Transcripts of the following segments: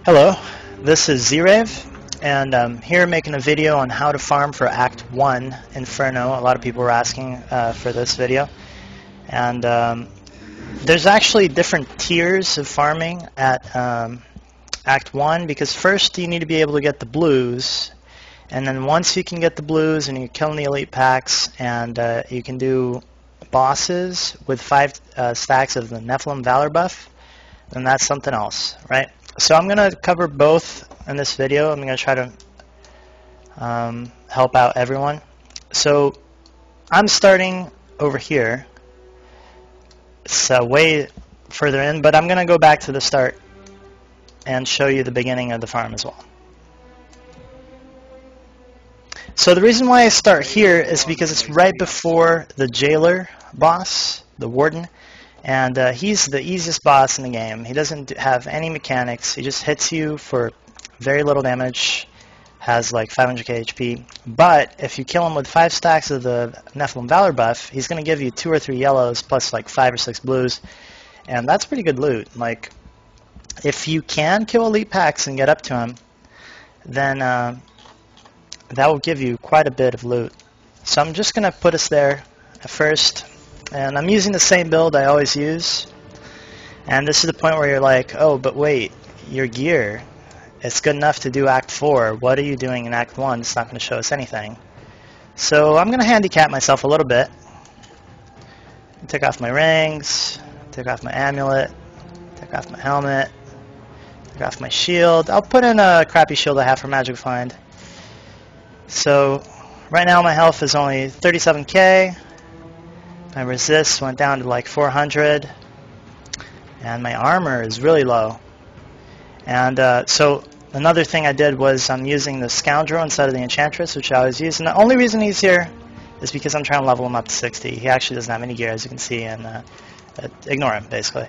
Hello, this is Z-Rave, and I'm here making a video on how to farm for Act 1 Inferno. A lot of people were asking for this video. And there's actually different tiers of farming at Act 1, because first you need to be able to get the blues, and then once you can get the blues and you're killing the elite packs, and you can do bosses with 5 stacks of the Nephalem Valor buff, then that's something else, right? So I'm going to cover both in this video. I'm going to try to help out everyone. So I'm starting over here. It's way further in, but I'm going to go back to the start and show you the beginning of the farm as well. So the reason why I start here is because it's right before the jailer boss, the Warden. And he's the easiest boss in the game. He doesn't have any mechanics. He just hits you for very little damage, has like 500k HP. But if you kill him with 5 stacks of the Nephalem Valor buff, he's going to give you 2 or 3 yellows plus like 5 or 6 blues. And that's pretty good loot. Like, if you can kill elite packs and get up to him, then that will give you quite a bit of loot. So I'm just going to put us there at first. And I'm using the same build I always use. And this is the point where you're like, oh, but wait, your gear, it's good enough to do Act 4. What are you doing in Act 1? It's not going to show us anything. So I'm going to handicap myself a little bit. Take off my rings, take off my amulet, take off my helmet, take off my shield. I'll put in a crappy shield I have for Magic Find. So right now my health is only 37k. My resist went down to like 400, and my armor is really low. And so another thing I did was I'm using the Scoundrel instead of the Enchantress, which I always use. And the only reason he's here is because I'm trying to level him up to 60. He actually doesn't have any gear, as you can see, and ignore him, basically.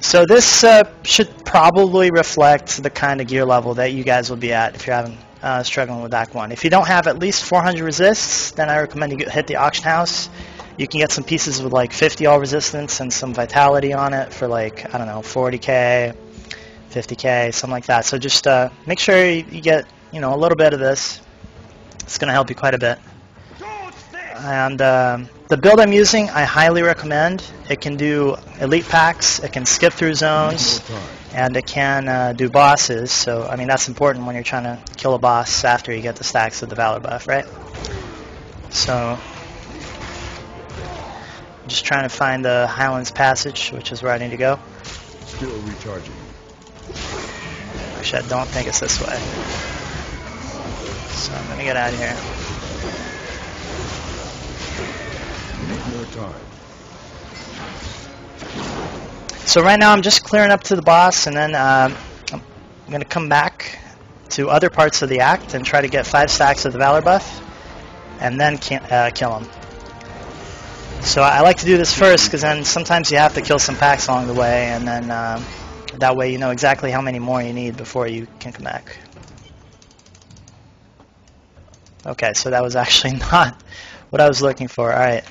So this should probably reflect the kind of gear level that you guys will be at if you're having struggling with Act 1. If you don't have at least 400 resists, then I recommend you hit the auction house. You can get some pieces with like 50 all resistance and some vitality on it for like, I don't know, 40k, 50k, something like that. So just make sure you get, a little bit of this. It's going to help you quite a bit. And the build I'm using, I highly recommend. It can do elite packs, it can skip through zones, and it can do bosses. So, I mean, that's important when you're trying to kill a boss after you get the stacks of the Valor buff, right? So, I'm just trying to find the Highlands Passage, which is where I need to go. Still recharging. Actually, I don't think it's this way. So, I'm going to get out of here. More time. So right now I'm just clearing up to the boss, and then I'm going to come back to other parts of the act and try to get 5 stacks of the Valor buff, and then kill him. So I like to do this first, because then sometimes you have to kill some packs along the way, and then that way you know exactly how many more you need before you can come back. Okay, so that was actually not what I was looking for. Alright.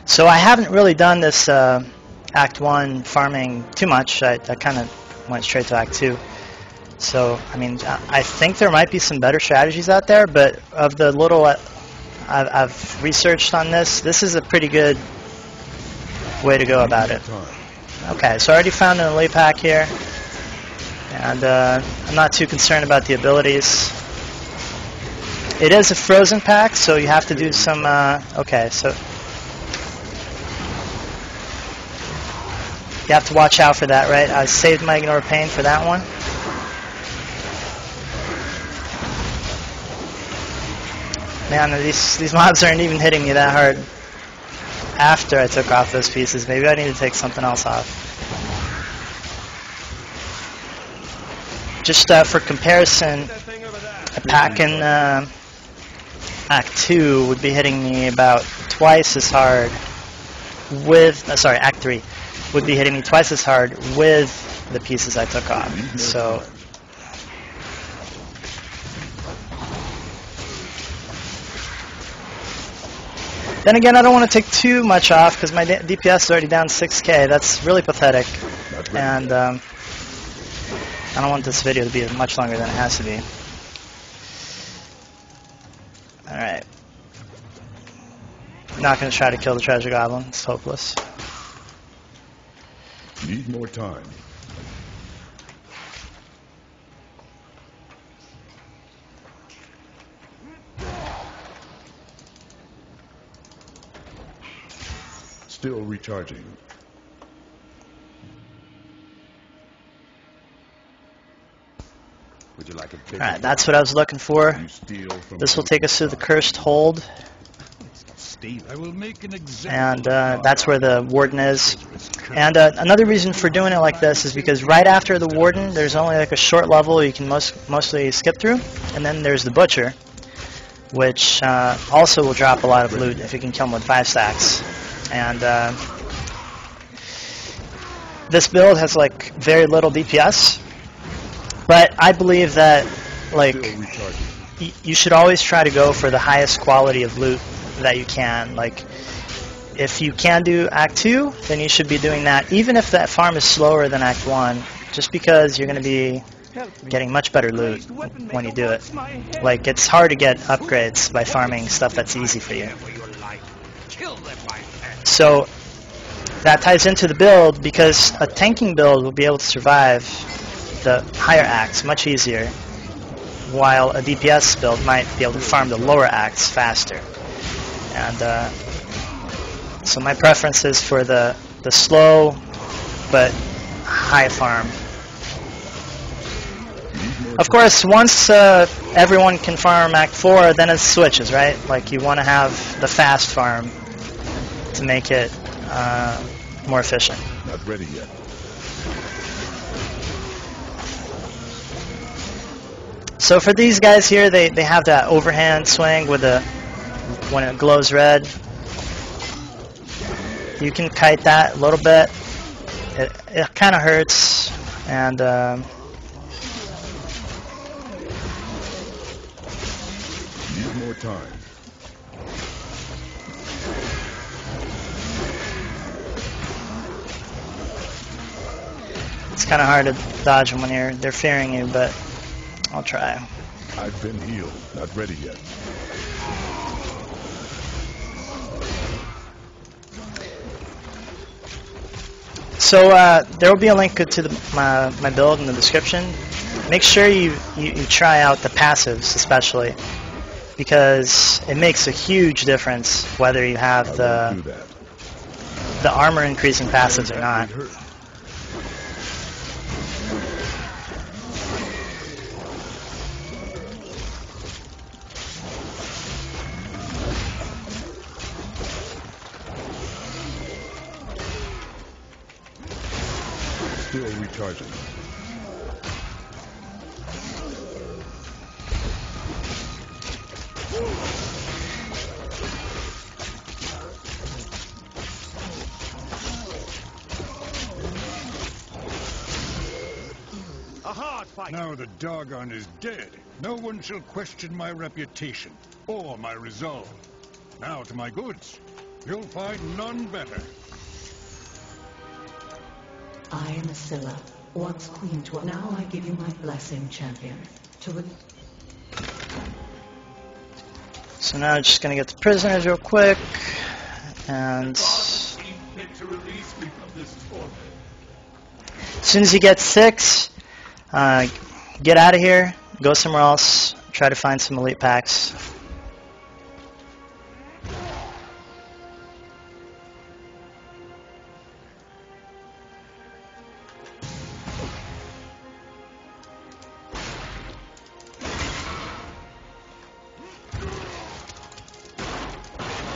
So I haven't really done this Act 1 farming too much. I kind of went straight to Act 2. So, I mean, I think there might be some better strategies out there, but of the little I've researched on this, this is a pretty good way to go about it. Okay, so I already found an elite pack here. And I'm not too concerned about the abilities. It is a frozen pack, so you have to do some... okay, so... you have to watch out for that, right? I saved my Ignore Pain for that one. Man, these mobs aren't even hitting me that hard after I took off those pieces. Maybe I need to take something else off. Just for comparison, a pack in Act 2 would be hitting me about twice as hard with, sorry, Act 3 would be hitting me twice as hard with the pieces I took off. So Then again, I don't want to take too much off because my DPS is already down 6k. That's really pathetic. And I don't want this video to be much longer than it has to be. Alright. Not going to try to kill the treasure goblin. It's hopeless. Need more time. Still recharging. Would you like a bigger Alright, that's what I was looking for. You steal from This will take us through the cursed hold. I will make an And that's where the warden is. And another reason for doing it like this is because right after the warden, there's only like a short level you can mostly skip through. And then there's the butcher, which also will drop a lot of loot if you can kill him with 5 stacks. And this build has like very little DPS, but I believe that like you should always try to go for the highest quality of loot that you can. Like if you can do Act 2, then you should be doing that, even if that farm is slower than Act 1, just because you're going to be getting much better loot when you do it. Like it's hard to get upgrades by farming stuff that's easy for you. So that ties into the build, because a tanking build will be able to survive the higher acts much easier, while a DPS build might be able to farm the lower acts faster. And so my preference is for the slow but high farm. Of course, once everyone can farm Act 4, then it switches, right? Like you want to have the fast farm to make it more efficient. Not ready yet. So for these guys here, they have that overhand swing with when it glows red. You can kite that a little bit. It kind of hurts, and Need more time. it's kind of hard to dodge them when they're fearing you, but I'll try. I've been healed. Not ready yet. So there will be a link to my build in the description. Make sure you try out the passives, especially, because it makes a huge difference whether you have the armor increasing passives or not. Still recharging. a hard fight. Now the doggone is dead. No one shall question my reputation or my resolve. Now to my goods. You'll find none better. I am Asilla, once queen to now I give you my blessing, champion. So now I'm just going to get the prisoners real quick, and as soon as you get 6, get out of here, go somewhere else, try to find some elite packs.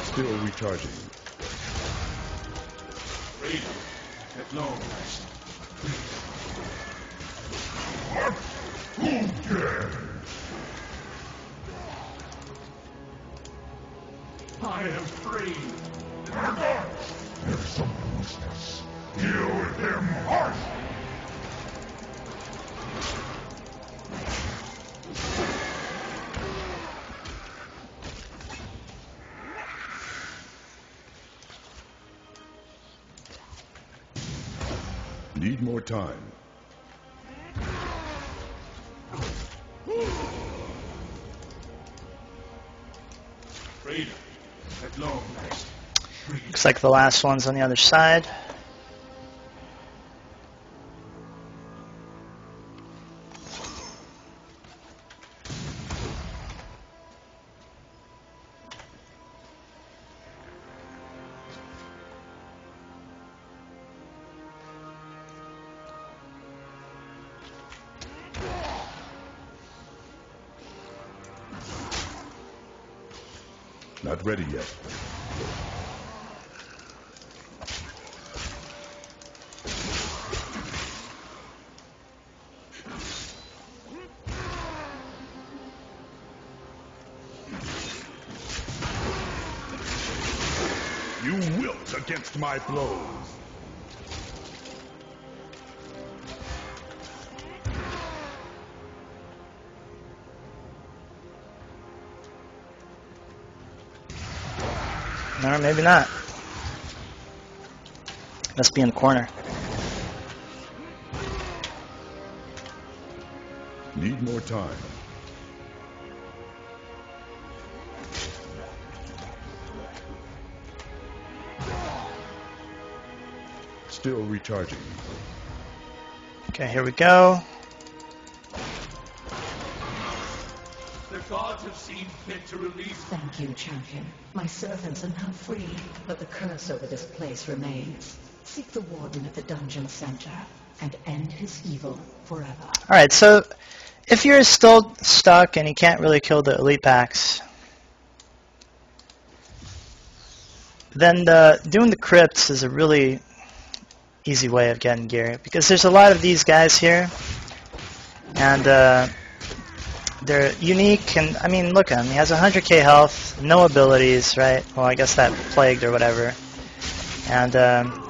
Still recharging. Freedom at long last. I am free. There's some useless. Deal with him hard. Need more time. Freedom at long last. Looks like the last one's on the other side. Not ready yet. You wilt against my blows. Or maybe not. Must be in the corner. Need more time. Still recharging. Okay, here we go. The gods have seen fit to release. Thank you, champion. My servants are now free, but the curse over this place remains. Seek the Warden at the dungeon center and end his evil forever. Alright, so if you're still stuck and you can't really kill the elite packs, then doing the crypts is a really easy way of getting gear, because there's a lot of these guys here, and they're unique. And I mean, look at him, he has 100k health, no abilities, right? Well, I guess that plagued or whatever, and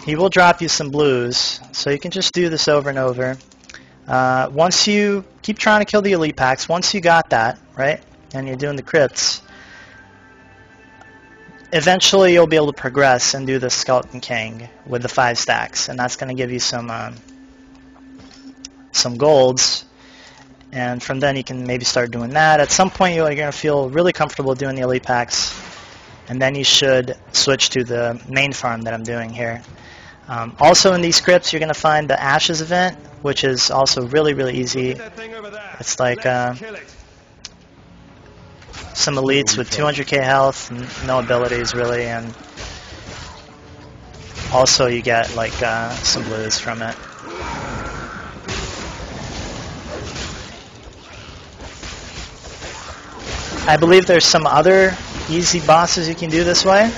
he will drop you some blues, so you can just do this over and over. Once you keep trying to kill the elite packs, once you got that, right, and you're doing the crypts, eventually you'll be able to progress and do the Skeleton King with the 5 stacks, and that's going to give you some golds, and from then you can maybe start doing that. At some point you're going to feel really comfortable doing the elite packs, and then you should switch to the main farm that I'm doing here. Also in these crypts you're going to find the Ashes event, which is also really, really easy. It's like some elites with 200k health, no abilities really, and also you get like some blues from it. I believe there's some other easy bosses you can do this way,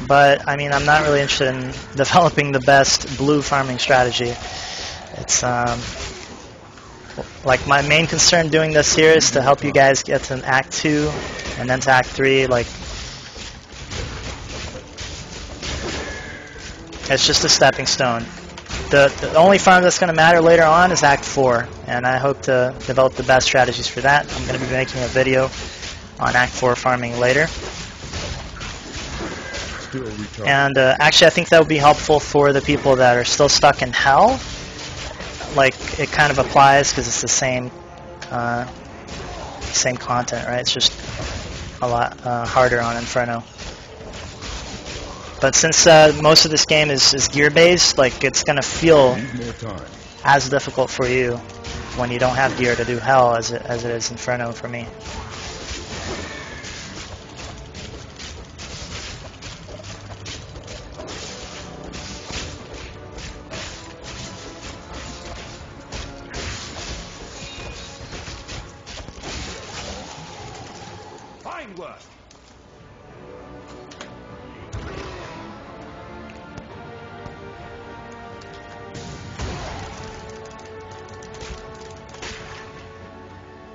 but I mean, I'm not really interested in developing the best blue farming strategy. It's like my main concern doing this here is to help you guys get to Act 2 and then to Act 3. Like, it's just a stepping stone. The only farm that's going to matter later on is Act 4, and I hope to develop the best strategies for that. I'm going to be making a video on Act 4 farming later. And actually, I think that would be helpful for the people that are still stuck in Hell. Like, it kind of applies because it's the same content, right? It's just a lot harder on Inferno. But since most of this game is gear-based, like, it's going to feel as difficult for you when you don't have gear to do Hell as it is Inferno for me.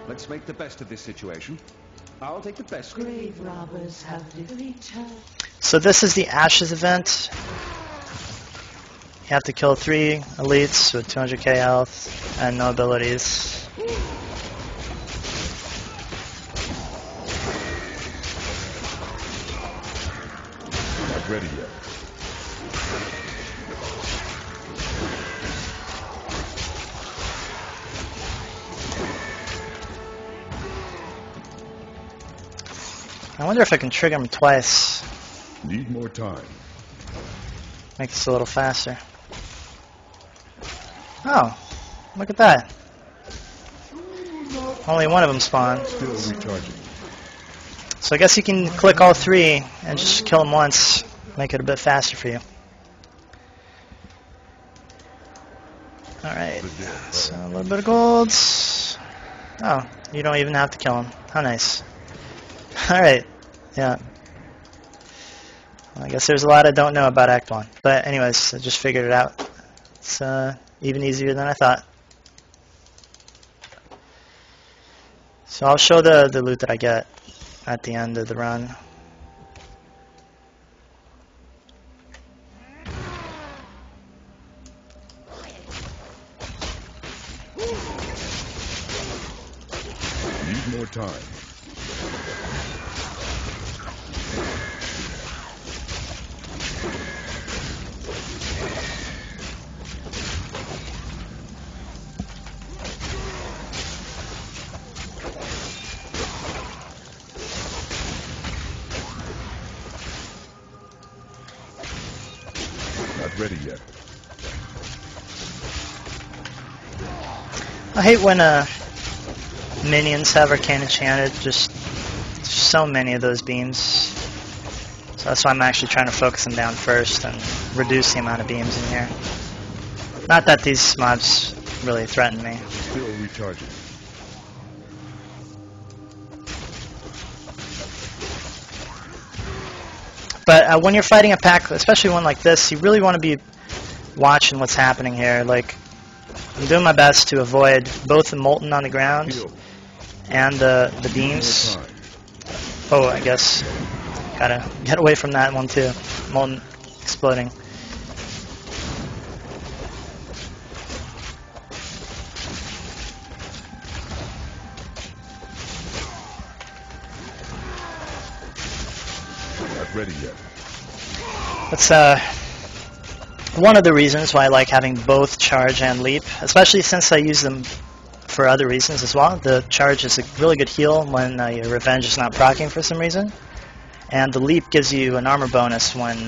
Let's make the best of this situation. I'll take the best. Grave robbers have returned. So this is the Ashes event. You have to kill 3 elites with 200k health and no abilities. Not ready yet. I wonder if I can trigger him twice. Need more time. Make this a little faster. Oh, look at that. Only one of them spawned. Still recharging. So I guess you can click all three and just kill them once. Make it a bit faster for you. Alright, so a little bit of golds. Oh, you don't even have to kill him. How nice. Alright, yeah. Well, I guess there's a lot I don't know about Act 1. But anyways, I just figured it out. It's even easier than I thought. So I'll show the loot that I get at the end of the run. Need more time. Not ready yet. I hate when minions have arcane enchanted. Just so many of those beams. So that's why I'm actually trying to focus them down first and reduce the amount of beams in here. Not that these mobs really threaten me. Still recharging. But when you're fighting a pack, especially one like this, you really want to be watching what's happening here. Like, I'm doing my best to avoid both the molten on the ground Heal. and the beams. More time. Oh, I guess gotta get away from that one too. Molten exploding. Not ready yet. That's one of the reasons why I like having both charge and leap, especially since I use them for other reasons as well. The charge is a really good heal when your revenge is not proccing for some reason, and the leap gives you an armor bonus when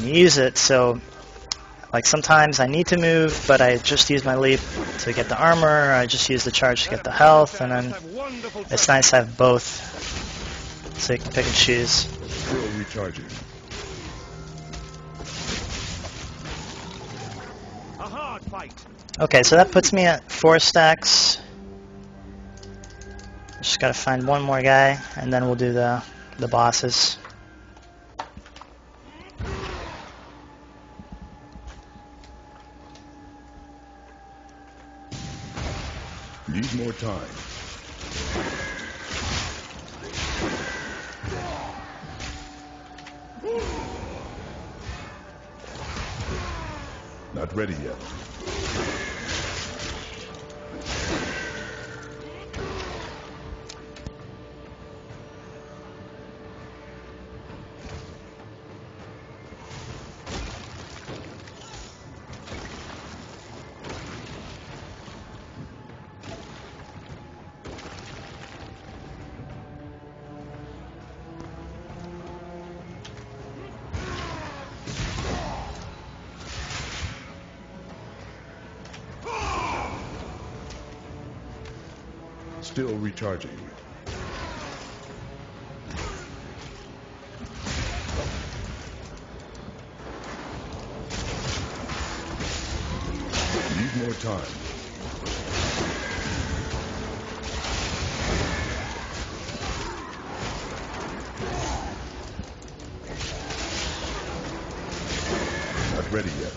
you use it. So, like sometimes I need to move, but I just use my leap to get the armor. Or I just use the charge to get the health, and then it's nice to have both, so you can pick and choose. Still recharging. A hard fight. Okay, so that puts me at 4 stacks. Just gotta find one more guy, and then we'll do the bosses. Need more time. Not ready yet. Still recharging. Need more time. Not ready yet.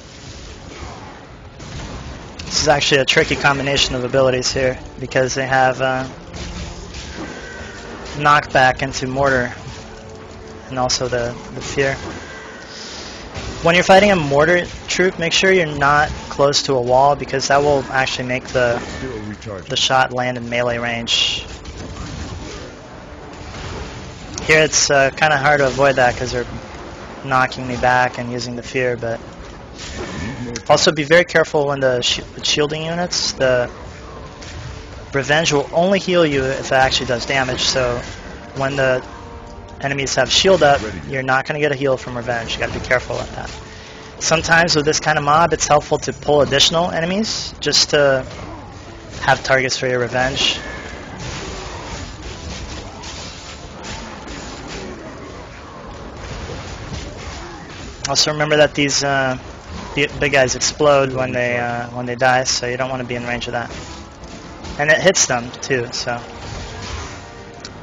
This is actually a tricky combination of abilities here, because they have knockback into mortar, and also the fear. When you're fighting a mortar troop, make sure you're not close to a wall, because that will actually make the Still recharging. shot land in melee range. Here it's kind of hard to avoid that because they're knocking me back and using the fear, but Need more time. also be very careful when the shielding units, the revenge will only heal you if it actually does damage, so when the enemies have shield up, you're not going to get a heal from revenge. You got to be careful with that. Sometimes with this kind of mob, it's helpful to pull additional enemies just to have targets for your revenge. Also remember that these big guys explode when they die, so you don't want to be in range of that. And it hits them too, so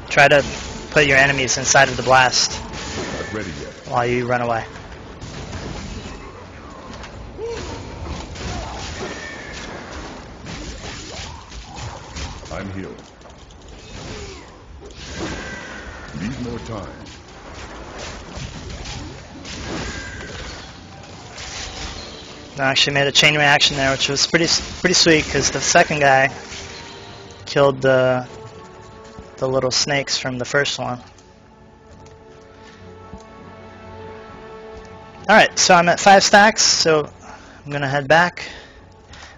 try to put your enemies inside of the blast Not ready yet. while you run away. I'm healed. Need more time. I actually made a chain reaction there, which was pretty sweet, because the second guy killed the little snakes from the first one. Alright, so I'm at 5 stacks, so I'm going to head back.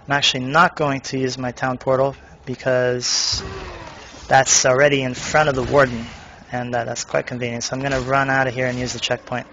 I'm actually not going to use my town portal because that's already in front of the Warden, and that's quite convenient. So I'm going to run out of here and use the checkpoint.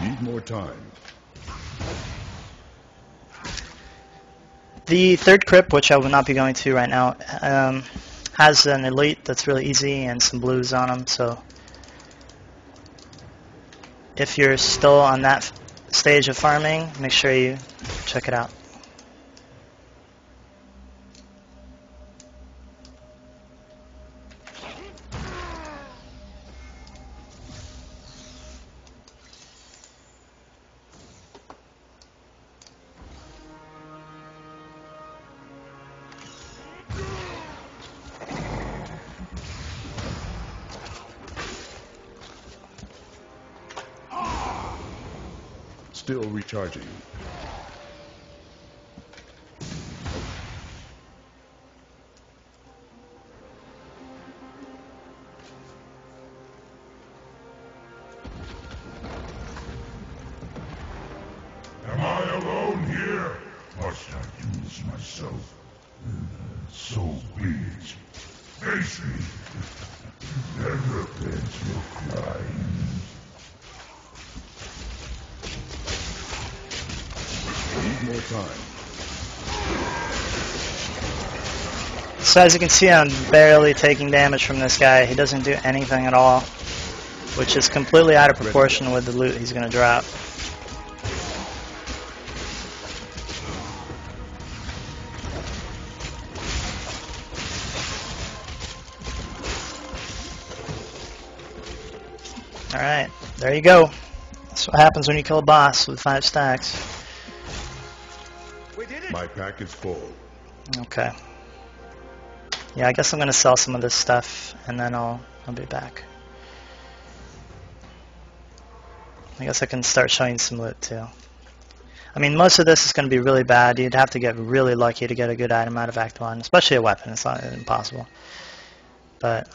Need more time. The third crypt, which I will not be going to right now, has an elite that's really easy and some blues on them, so if you're still on that stage of farming, make sure you check it out. Still recharging. Am I alone here? Must I use myself? So be it. Face me. And repent your crimes. Need more time. So as you can see, I'm barely taking damage from this guy. He doesn't do anything at all, which is completely out of proportion with the loot he's going to drop. Alright, there you go. That's what happens when you kill a boss with 5 stacks. My pack is full. Okay. Yeah, I guess I'm going to sell some of this stuff, and then I'll be back. I guess I can start showing some loot, too. I mean, most of this is going to be really bad. You'd have to get really lucky to get a good item out of Act 1, especially a weapon. It's not impossible. But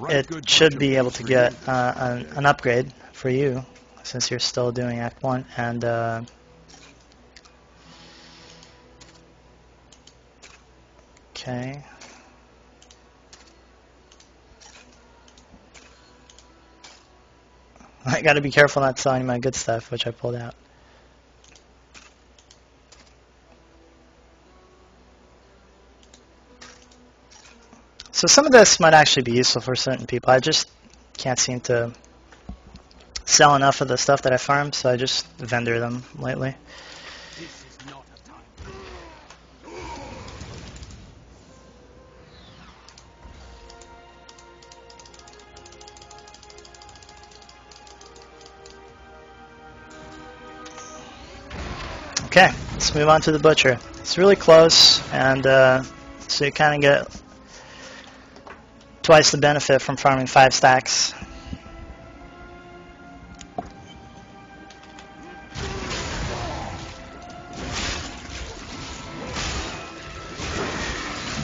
it should be able to get an upgrade for you, since you're still doing Act 1, and okay. I gotta be careful not selling my good stuff, which I pulled out. So some of this might actually be useful for certain people. I just can't seem to sell enough of the stuff that I farm, so I just vendor them lately. Okay, let's move on to the butcher. It's really close, and so you kind of get twice the benefit from farming 5 stacks.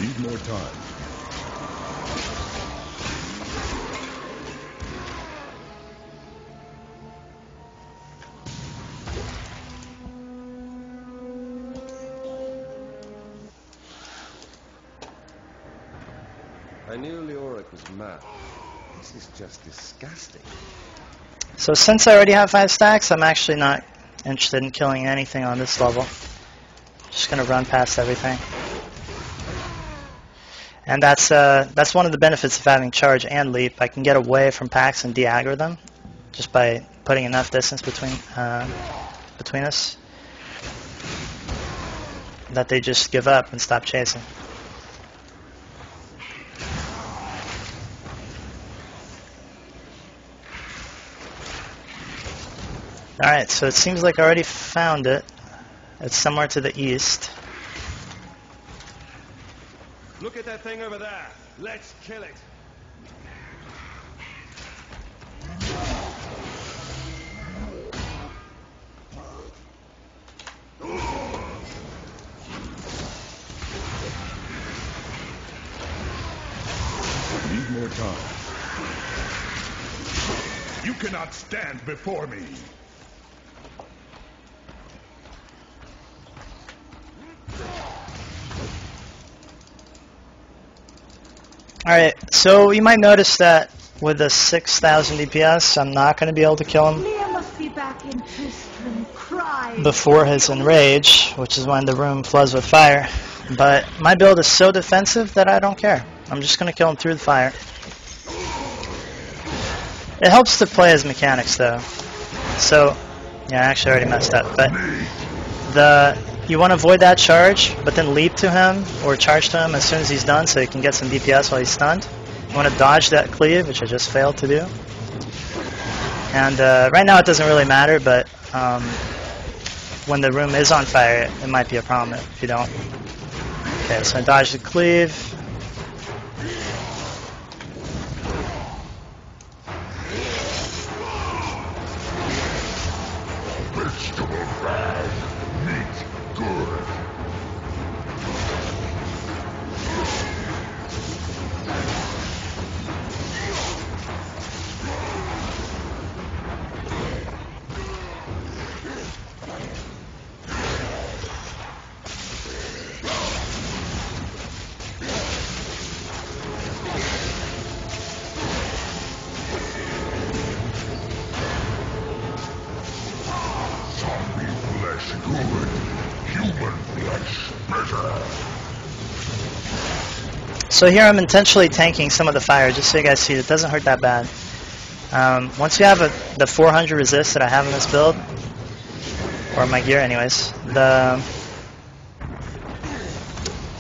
Need more time. I knew Leoric was mad. This is just disgusting. So since I already have 5 stacks, I'm actually not interested in killing anything on this level. Just going to run past everything. And that's one of the benefits of having charge and leap. I can get away from packs and de-aggro them just by putting enough distance between us that they just give up and stop chasing. Alright, so it seems like I already found it. It's somewhere to the east. Look at that thing over there. Let's kill it. Need more time. You cannot stand before me. Alright, so you might notice that with a 6,000 DPS, I'm not going to be able to kill him Leah must be back in Tristram crying. before his enrage, which is when the room floods with fire. But my build is so defensive that I don't care. I'm just going to kill him through the fire. It helps to play as mechanics, though. So, yeah, I actually already messed up. But you want to avoid that charge, but then leap to him or charge to him as soon as he's done so you can get some DPS while he's stunned. You want to dodge that cleave, which I just failed to do. And right now it doesn't really matter, but when the room is on fire, it might be a problem if you don't. Okay, so I dodge the cleave. Vegetable bad, meat good. Zombie flesh good, human flesh better. So here I'm intentionally tanking some of the fire, just so you guys see it doesn't hurt that bad. Once you have the 400 resist that I have in this build, or my gear anyways,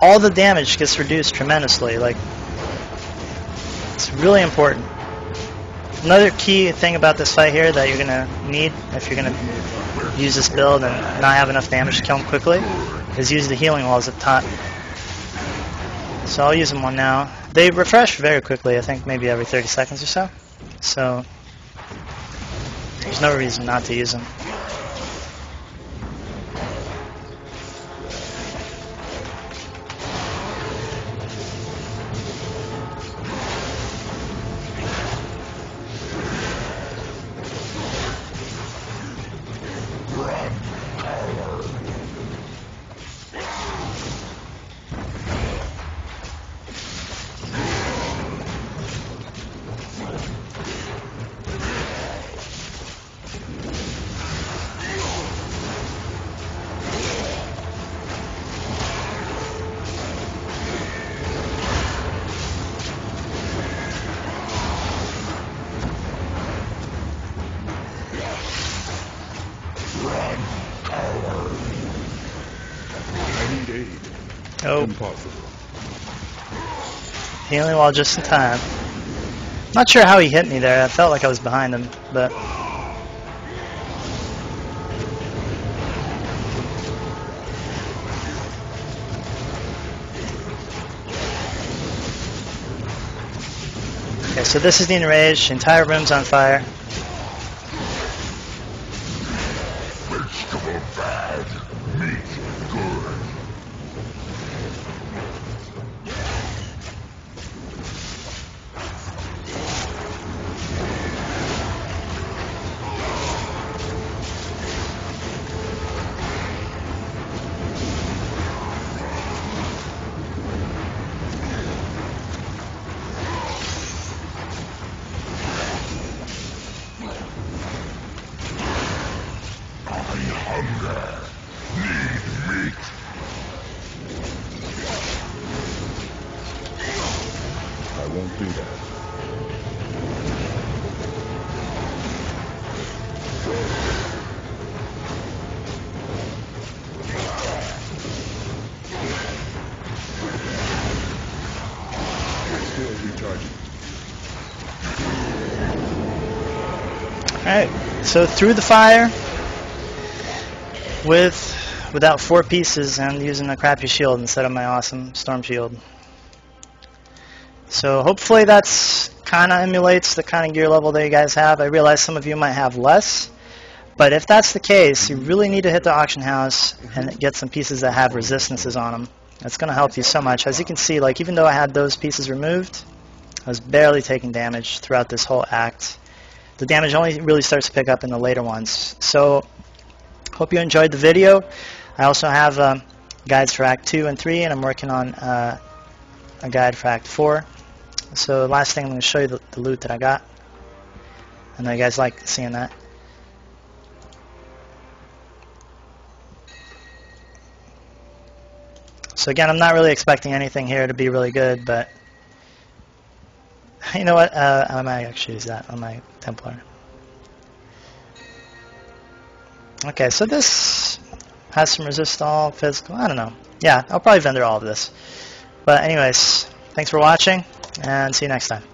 all the damage gets reduced tremendously. Like, it's really important. Another key thing about this fight here that you're going to need if you're going to use this build and not have enough damage to kill him quickly is use the healing walls at the top. So I'll use them one now. They refresh very quickly, I think maybe every 30 seconds or so. So there's no reason not to use them. Oh, Impossible. healing wall just in time. Not sure how he hit me there. I felt like I was behind him, but so this is the enraged. The entire room's on fire. Vegetable bad, meat good. Hunger. Need meat. I won't do that. Still recharging. Alright, so through the fire without 4 pieces and using a crappy shield instead of my awesome storm shield. So hopefully that's kind of emulates the kind of gear level that you guys have. I realize some of you might have less, but if that's the case, you really need to hit the auction house and get some pieces that have resistances on them. That's going to help you so much. As you can see, like even though I had those pieces removed, I was barely taking damage throughout this whole act. The damage only really starts to pick up in the later ones. So hope you enjoyed the video. I also have guides for Act 2 and 3, and I'm working on a guide for Act 4. So last thing, I'm going to show you the loot that I got. I know you guys like seeing that. So again, I'm not really expecting anything here to be really good, but you know what? I might actually use that on my Templar. Okay, so this has some resist all, physical, I don't know. Yeah, I'll probably vendor all of this. But anyways, thanks for watching, and see you next time.